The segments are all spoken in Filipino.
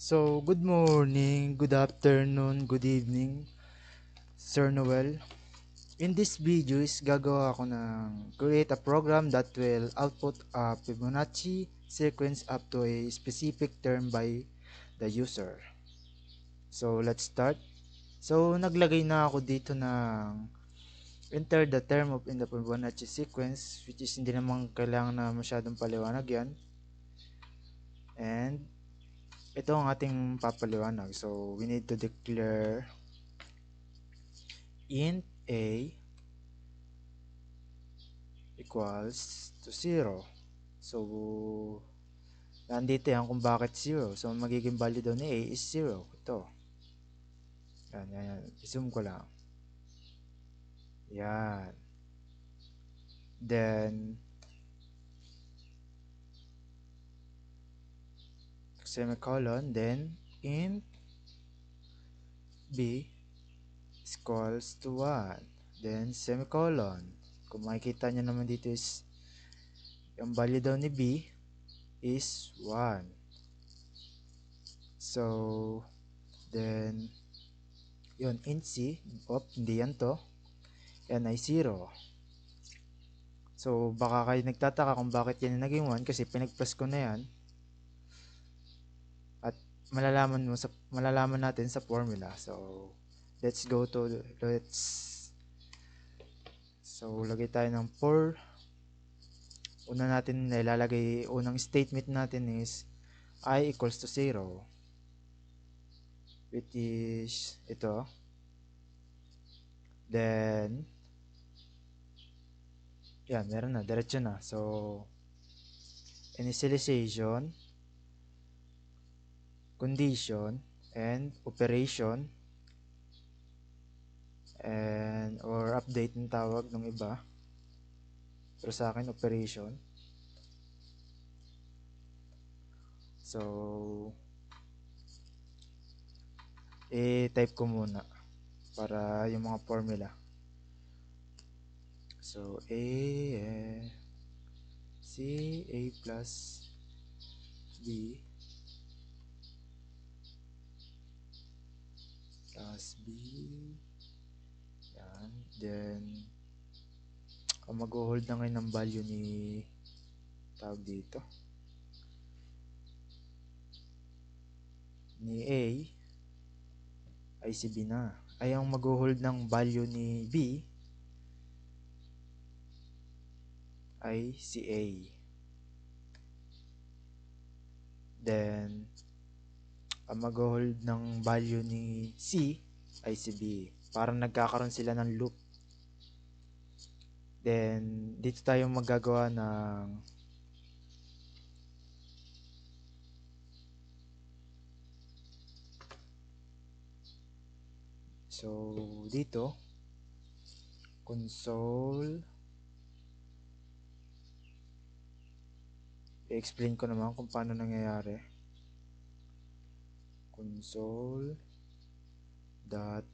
So, good morning, good afternoon, good evening, Sir Noel. In this video is gagawa ako ng create a program that will output a Fibonacci sequence up to a specific term by the user. So, let's start. So, naglagay na ako dito ng enter the term of in the Fibonacci sequence, which is hindi naman kailangan na masyadong paliwanag yan. And ito ang ating papaliwanag. So, we need to declare int a equals to 0. So, nandito yan kung bakit 0. So, magiging value daw ni a is 0. Ito. Yan. I-zoom ko lang. Yan. Then, semicolon. Then, int b is equals to 1. Then, semicolon. Kung makikita nyo naman dito is yung value daw ni b is 1. So, then, yun, int c. Hindi yan to. Yan ay 0. So, baka kayo nagtataka kung bakit yan naging 1 kasi pinag-plus ko na yan. At malalaman natin sa formula. So, lagay tayo ng for. Unang statement natin is I equals to 0. Which is ito. Then, yan, meron na, diretso na. So, initialization, condition, and operation, and or update ng tawag ng iba. Pero sa akin, operation. So, i-type ko muna para yung mga formula. So, A plus B plus B. Yan. Then, mag-hold na ngayon ng value ni tawag dito. Ni A ay si B na. Ay ang mag-hold ng value ni B ay si A. Then, ang mag-hold ng value ni C ay si B. Parang nagkakaroon sila ng loop. Then, dito tayo magagawa ng so, dito console i-explain ko naman kung paano nangyayari. Console dot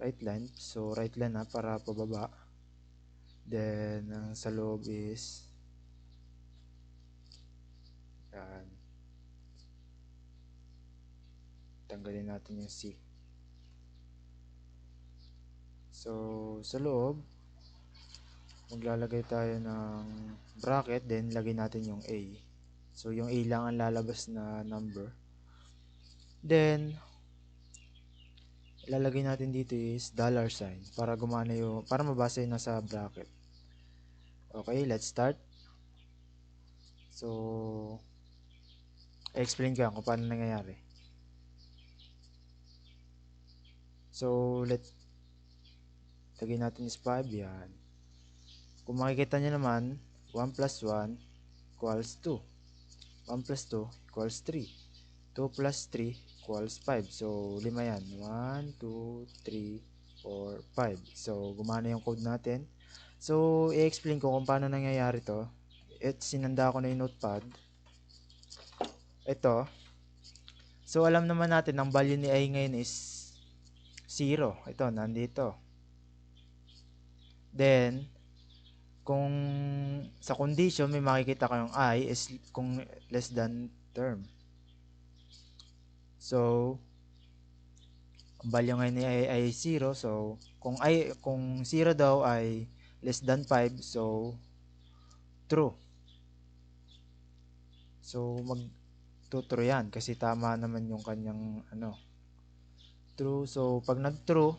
right line. So, right line na para pababa. Then, ang sa loob is yan. Tanggalin natin yung C. So, sa loob, maglalagay tayo ng bracket, then lagay natin yung A. So, yung A lang ang lalabas na number. Then, ilalagay natin dito is $sign para gumana yung, para mabasa yung nasa bracket. Okay, let's start. So, i-explain ko yan kung paano nangyayari. So, lagay natin is 5, yan. Kung makikita nyo naman, 1 plus 1 equals 2. 1 plus 2 equals 3. 2 plus 3 equals 5. So, 5 yan. 1, 2, 3, 4, 5. So, gumana yung code natin. So, i-explain ko kung paano nangyayari to. Sinanda ko na yung notepad. Ito. So, alam naman natin, ang value ni I ngayon is 0. Ito, nandito. Then, kung sa condition, may makikita kayong I is kung less than term. So, ang value ngayon ni I ay 0. So, kung 0 daw ay less than 5, so true. So, true yan kasi tama naman yung kanyang true. So, pag nag-true,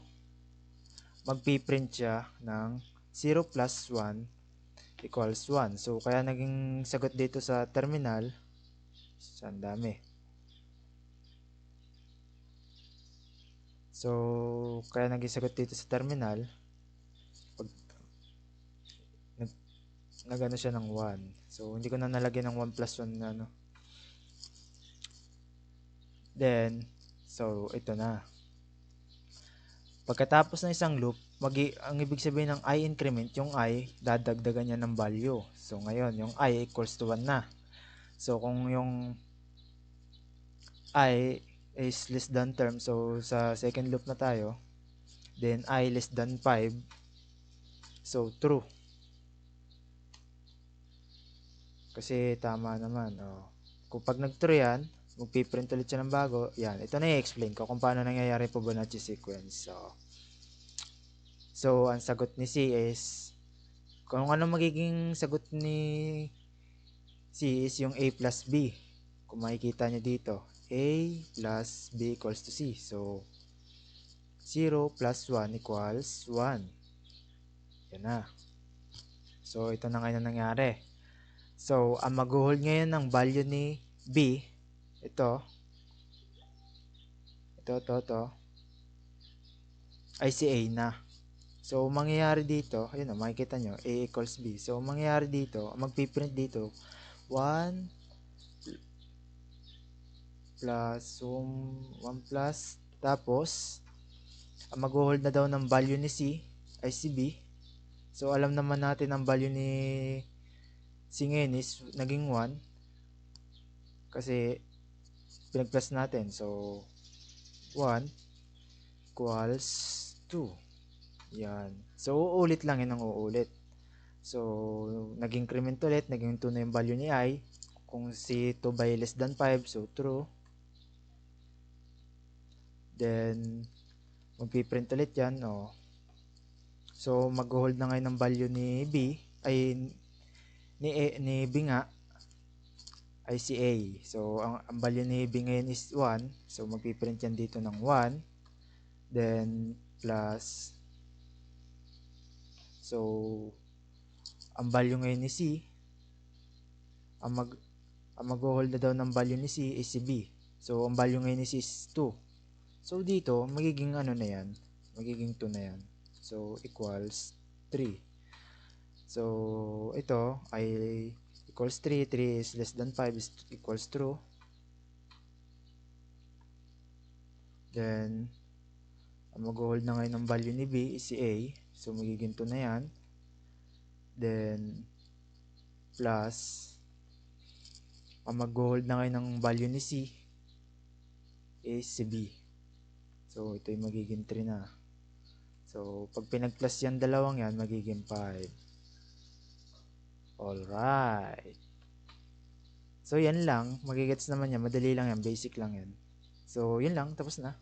magpiprint siya ng 0 plus 1 equals 1. So, kaya naging sagot dito sa terminal, ang dami. So, kaya naging sagot dito sa terminal, pag nag siya ng 1. So, hindi ko na nalagyan ng 1 plus 1 na Then, so, ito na. Pagkatapos ng isang loop, ang ibig sabihin ng I increment, yung I, dadagdagan niya ng value. So, ngayon, yung I equals to 1 na. So, kung yung I is less than term, so, sa second loop na tayo, then I less than 5, so, true. Kasi, tama naman. Kung pag nag-true yan, magpiprint ulit siya ng bago. Yan, ito na i-explain ko kung paano nangyayari Fibonacci sequence. So, ang sagot ni C is, kung ano magiging sagot ni C is yung A plus B. Kung makikita nyo dito, A plus B equals to C. So, 0 plus 1 equals 1. Yan na. So, ito na ngayon nangyari. So, ang mag-hold ngayon ng value ni B, ito, ay si A na. So, mangyayari dito, ayun o, makikita nyo, A equals B. So, mangyayari dito, magpiprint dito, 1 plus 1 plus, tapos, ang mag-hold na daw ng value ni C ay si B. So, alam naman natin ang value ni C ngayon is naging 1 kasi pinag-plus natin. So, 1 equals 2. Yan. So, uulit lang yun ang uulit. So, nag-increment ulit. Naging 2 na yung value ni I. Kung si 2 by less than 5, so true. Then, magpiprint ulit yan. So, mag-hold na ngayon ng value ni B, ay ni B nga, ay si A. So, ang value ni B ngayon is 1. So, magpiprint yan dito ng 1. Then, plus. So, ang value ngayon ni C, ang mag-hold na daw ng value ni C is si B. So, ang value ngayon ni C is 2. So, dito, magiging ano na yan? Magiging 2 na yan. So, equals 3. So, ito ay equals 3. 3 is less than 5 is equals true. Then, ang mag-hold na ngayon ng value ni B is si A. So, magiging 2 na yan. Then, plus, ang mag-hold na ngayon ng value ni C is si B. So, ito yung magiging 3 na. So, pag pinag-plus yan, dalawang yan, magiging 5. Alright. So, yan lang. Magigets naman yan. Madali lang yan. Basic lang yan. So, yun lang. Tapos na.